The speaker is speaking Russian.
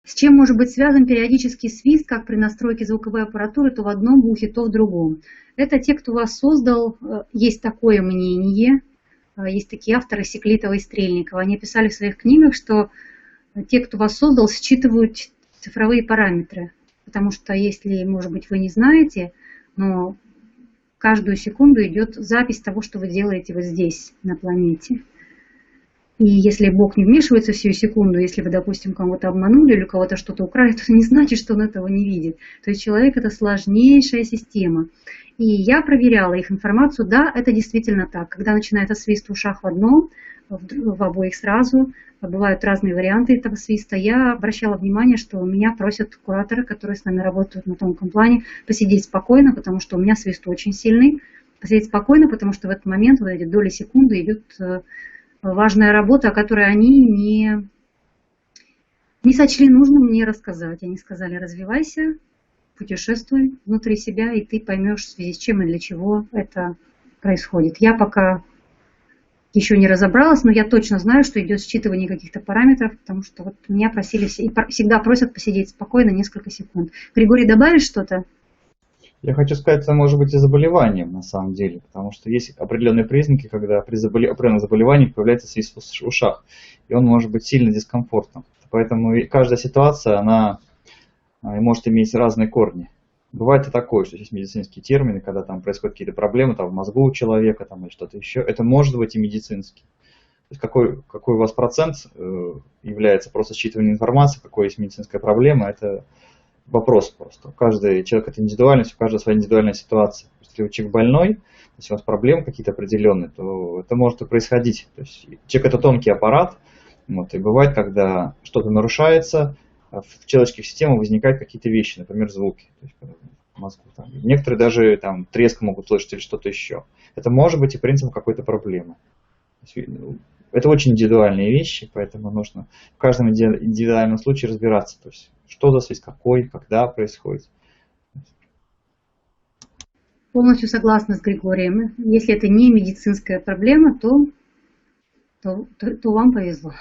С чем может быть связан периодический свист, как при настройке звуковой аппаратуры то в одном ухе, то в другом? Это те, кто вас создал, есть такое мнение, есть такие авторы Секлитова и Стрельникова. Они писали в своих книгах, что те, кто вас создал, считывают цифровые параметры. Потому что, если, может быть, вы не знаете, но каждую секунду идет запись того, что вы делаете вот здесь, на планете. И если Бог не вмешивается в сию секунду, если вы, допустим, кого-то обманули или у кого-то что-то украли, то не значит, что он этого не видит. То есть человек – это сложнейшая система. И я проверяла их информацию. Да, это действительно так. Когда начинается свист в ушах в одном, в обоих сразу, бывают разные варианты этого свиста, я обращала внимание, что у меня просят кураторы, которые с нами работают на тонком плане, посидеть спокойно, потому что у меня свист очень сильный. Посидеть спокойно, потому что в этот момент, в эти доли секунды, идет важная работа, о которой они не сочли нужным мне рассказать. Они сказали: развивайся, путешествуй внутри себя, и ты поймешь, в связи с чем и для чего это происходит. Я пока еще не разобралась, но я точно знаю, что идет считывание каких-то параметров, потому что вот меня просили все, и всегда просят посидеть спокойно несколько секунд. Григорий, добавишь что-то? Я хочу сказать, это может быть и заболеванием на самом деле, потому что есть определенные признаки, когда при определенных заболеваниях появляется свист в ушах, и он может быть сильно дискомфортным. Поэтому каждая ситуация, она может иметь разные корни. Бывает и такое, что есть медицинские термины, когда там происходят какие-то проблемы там, в мозгу у человека там, или что-то еще. Это может быть и медицинский. То есть какой у вас процент является просто считыванием информации, какой есть медицинская проблема, это вопрос просто. Каждый человек это индивидуальность, у каждого своя индивидуальная ситуация. Если человек больной, если у вас проблемы какие-то определенные, то это может и происходить. То есть человек это тонкий аппарат, вот, и бывает, когда что-то нарушается, в человеческих системах возникают какие-то вещи, например, звуки. То есть, в мозгу, там, некоторые даже там, треск могут слышать или что-то еще. Это может быть и принципом какой-то проблемы. Это очень индивидуальные вещи, поэтому нужно в каждом индивидуальном случае разбираться. То есть, что за связь, какой, когда происходит. Полностью согласна с Григорием. Если это не медицинская проблема, то вам повезло.